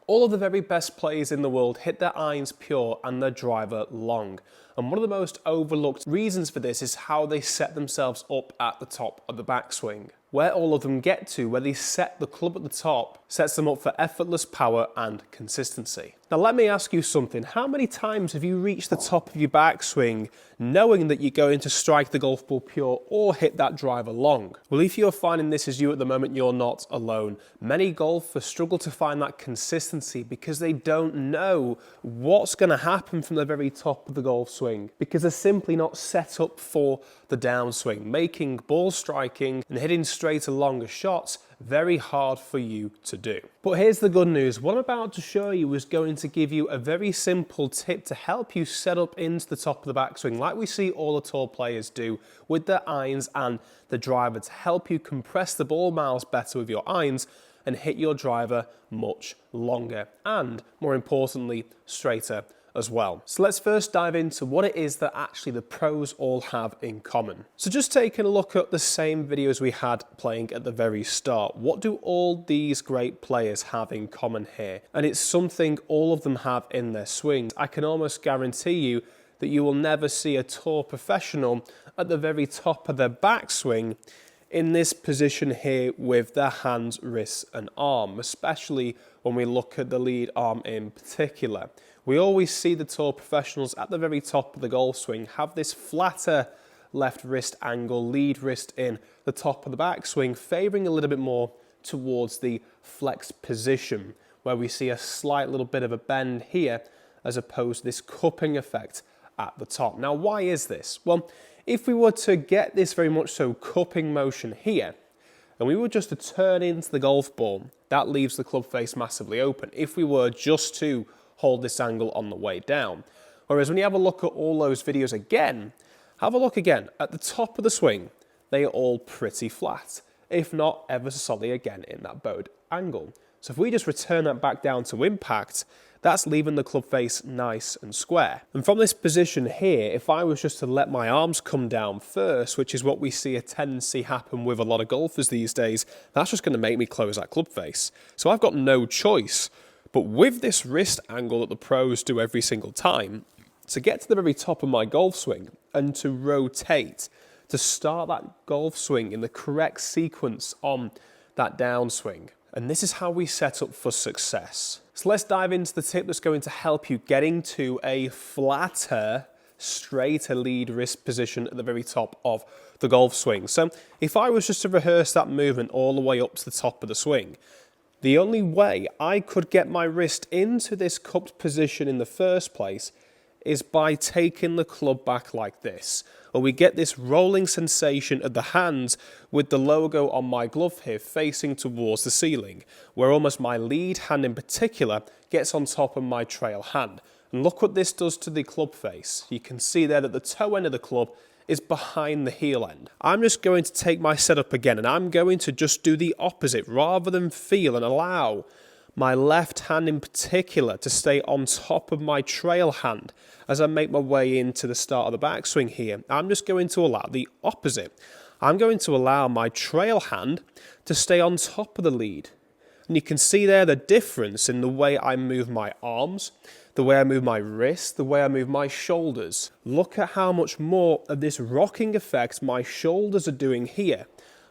All of the very best players in the world hit their irons pure and their driver long. And one of the most overlooked reasons for this is how they set themselves up at the top of the backswing. Where all of them get to, where they set the club at the top, sets them up for effortless power and consistency. Now let me ask you something. How many times have you reached the top of your backswing knowing that you're going to strike the golf ball pure or hit that driver long? Well, if you're finding this as you at the moment, you're not alone. Many golfers struggle to find that consistency because they don't know what's going to happen from the very top of the golf swing, because they're simply not set up for the downswing, making ball striking and hitting straighter, longer shots very hard for you to do. But here's the good news. What I'm about to show you is going to give you a very simple tip to help you set up into the top of the backswing like we see all the tour players do with their irons and the driver, to help you compress the ball miles better with your irons and hit your driver much longer and, more importantly, straighter as well. So let's first dive into what it is that actually the pros all have in common. So just taking a look at the same videos we had playing at the very start, what do all these great players have in common here? And it's something all of them have in their swings. I can almost guarantee you that you will never see a tour professional at the very top of their backswing in this position here with their hands, wrists and arm, especially when we look at the lead arm in particular. We always see the tour professionals at the very top of the golf swing have this flatter left wrist angle, lead wrist in the top of the backswing, favouring a little bit more towards the flex position, where we see a slight little bit of a bend here as opposed to this cupping effect at the top. Now, why is this? Well, if we were to get this very much so cupping motion here, and we were just to turn into the golf ball, that leaves the club face massively open. If we were just to hold this angle on the way down. Whereas when you have a look at all those videos again, have a look again at the top of the swing, they are all pretty flat, if not ever so slightly again in that bowed angle. So if we just return that back down to impact, that's leaving the club face nice and square. And from this position here, if I was just to let my arms come down first, which is what we see a tendency happen with a lot of golfers these days, that's just going to make me close that club face. So I've got no choice. But with this wrist angle that the pros do every single time, to get to the very top of my golf swing and to rotate, to start that golf swing in the correct sequence on that downswing. And this is how we set up for success. So let's dive into the tip that's going to help you getting to a flatter, straighter lead wrist position at the very top of the golf swing. So if I was just to rehearse that movement all the way up to the top of the swing, the only way I could get my wrist into this cupped position in the first place is by taking the club back like this. Or we get this rolling sensation of the hands with the logo on my glove here facing towards the ceiling, where almost my lead hand in particular gets on top of my trail hand. And look what this does to the club face. You can see there that the toe end of the club is behind the heel end. I'm just going to take my setup again and I'm going to just do the opposite rather than feel and allow my left hand in particular to stay on top of my trail hand as I make my way into the start of the backswing here. I'm just going to allow the opposite. I'm going to allow my trail hand to stay on top of the lead. And you can see there the difference in the way I move my arms, the way I move my wrists, the way I move my shoulders. Look at how much more of this rocking effect my shoulders are doing here.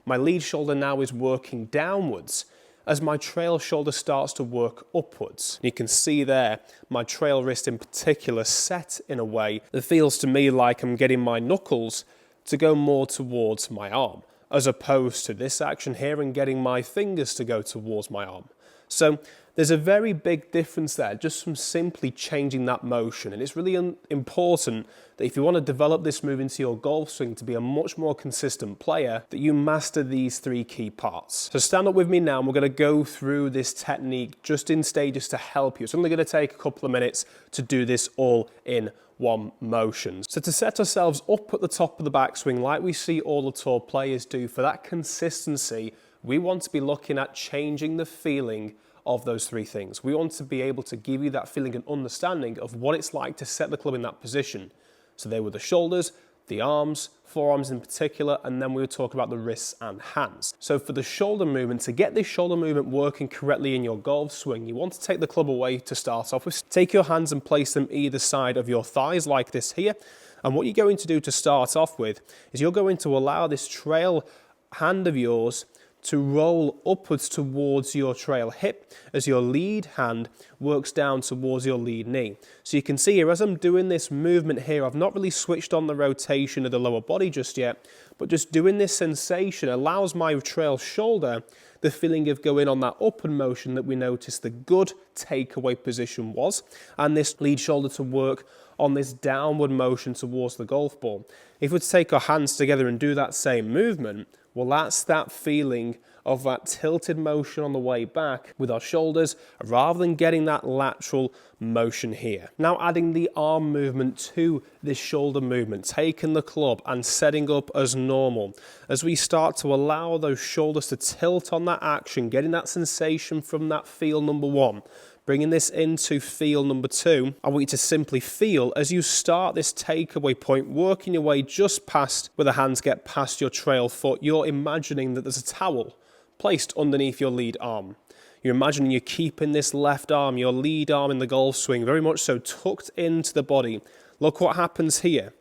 My lead shoulder now is working downwards as my trail shoulder starts to work upwards. You can see there my trail wrist in particular set in a way that feels to me like I'm getting my knuckles to go more towards my arm, as opposed to this action here and getting my fingers to go towards my arm. So there's a very big difference there just from simply changing that motion. And it's really important that if you want to develop this move into your golf swing to be a much more consistent player, that you master these three key parts. So stand up with me now and we're going to go through this technique just in stages to help you. It's only going to take a couple of minutes to do this all in one motion. So to set ourselves up at the top of the backswing like we see all the tour players do, for that consistency, we want to be looking at changing the feeling of those three things. We want to be able to give you that feeling and understanding of what it's like to set the club in that position. So there were the shoulders, the arms, forearms in particular, and then we will talk about the wrists and hands. So for the shoulder movement, to get this shoulder movement working correctly in your golf swing, you want to take the club away to start off with. Take your hands and place them either side of your thighs like this here. And what you're going to do to start off with is you're going to allow this trail hand of yours to roll upwards towards your trail hip as your lead hand works down towards your lead knee. So you can see here, as I'm doing this movement here, I've not really switched on the rotation of the lower body just yet, but just doing this sensation allows my trail shoulder the feeling of going on that upward motion that we noticed the good takeaway position was, and this lead shoulder to work on this downward motion towards the golf ball. If we take our hands together and do that same movement, well, that's that feeling of that tilted motion on the way back with our shoulders rather than getting that lateral motion here. Now adding the arm movement to this shoulder movement, taking the club and setting up as normal. As we start to allow those shoulders to tilt on that action, getting that sensation from that feel number one, bringing this into feel number two, I want you to simply feel as you start this takeaway point, working your way just past where the hands get past your trail foot. You're imagining that there's a towel placed underneath your lead arm. You're imagining you're keeping this left arm, your lead arm in the golf swing, very much so tucked into the body. Look what happens here.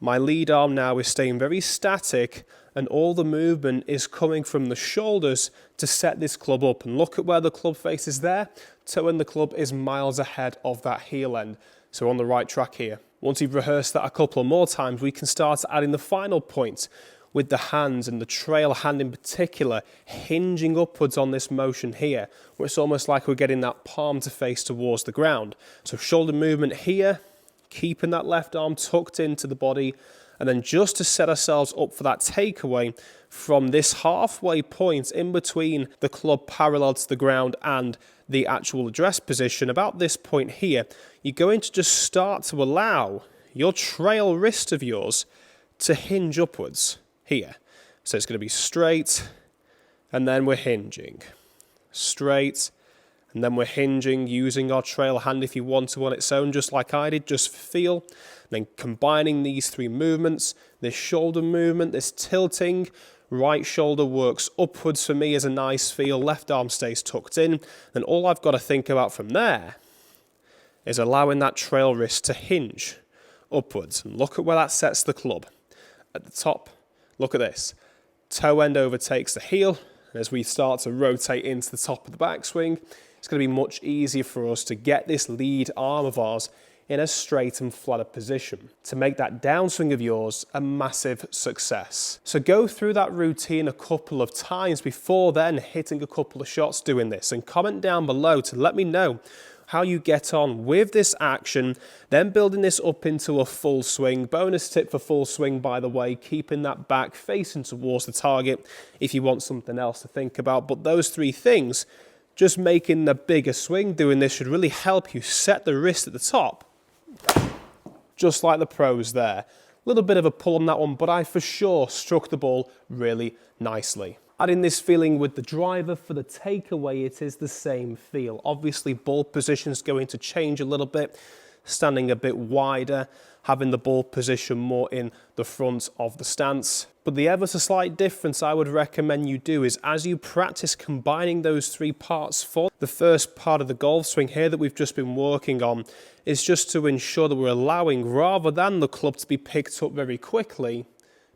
My lead arm now is staying very static, and all the movement is coming from the shoulders to set this club up. And look at where the club face is there. Toe and the club is miles ahead of that heel end. So we're on the right track here. Once you've rehearsed that a couple more times, we can start adding the final point with the hands and the trail hand in particular hinging upwards on this motion here, where it's almost like we're getting that palm to face towards the ground. So shoulder movement here, keeping that left arm tucked into the body, and then just to set ourselves up for that takeaway from this halfway point in between the club parallel to the ground and the actual address position, about this point here, you're going to just start to allow your trail wrist of yours to hinge upwards here. So it's going to be straight, and then we're hinging. Straight, and then we're hinging, using our trail hand if you want to on its own, just like I did, just for feel. Then combining these three movements, this shoulder movement, this tilting, right shoulder works upwards for me as a nice feel, left arm stays tucked in, and all I've got to think about from there is allowing that trail wrist to hinge upwards. And look at where that sets the club. At the top, look at this. Toe end overtakes the heel, and as we start to rotate into the top of the backswing, it's going to be much easier for us to get this lead arm of ours in a straight and flatter position to make that downswing of yours a massive success. So go through that routine a couple of times before then hitting a couple of shots doing this, and comment down below to let me know how you get on with this action, then building this up into a full swing. Bonus tip for full swing, by the way, keeping that back facing towards the target if you want something else to think about. But those three things, just making the bigger swing, doing this should really help you set the wrist at the top, just like the pros there. A little bit of a pull on that one, but I for sure struck the ball really nicely. Adding this feeling with the driver for the takeaway, it is the same feel. Obviously, ball position is going to change a little bit, standing a bit wider, having the ball position more in the front of the stance. But the ever so slight difference I would recommend you do is as you practice combining those three parts for the first part of the golf swing here that we've just been working on, is just to ensure that we're allowing, rather than the club to be picked up very quickly,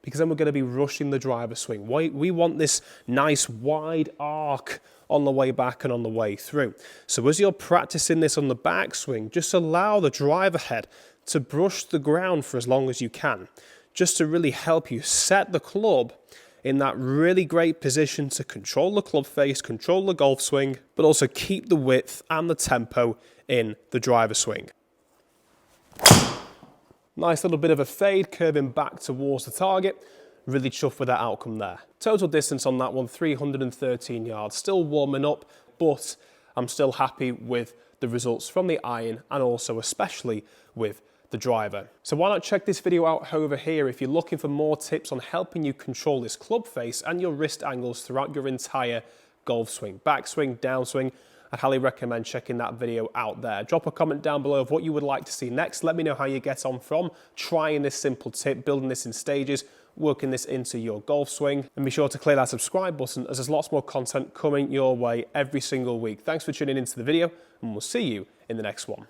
because then we're going to be rushing the driver swing. We want this nice wide arc on the way back and on the way through. So as you're practicing this on the backswing, just allow the driver head to brush the ground for as long as you can, just to really help you set the club in that really great position to control the club face, control the golf swing, but also keep the width and the tempo in the driver swing. Nice little bit of a fade, curving back towards the target. Really chuffed with that outcome there. Total distance on that one, 313 yards. Still warming up, but I'm still happy with the results from the iron and also especially with the driver. So why not check this video out over here if you're looking for more tips on helping you control this club face and your wrist angles throughout your entire golf swing. Backswing, downswing, I'd highly recommend checking that video out there. Drop a comment down below of what you would like to see next. Let me know how you get on from trying this simple tip, building this in stages, working this into your golf swing. And be sure to click that subscribe button as there's lots more content coming your way every single week. Thanks for tuning into the video, and we'll see you in the next one.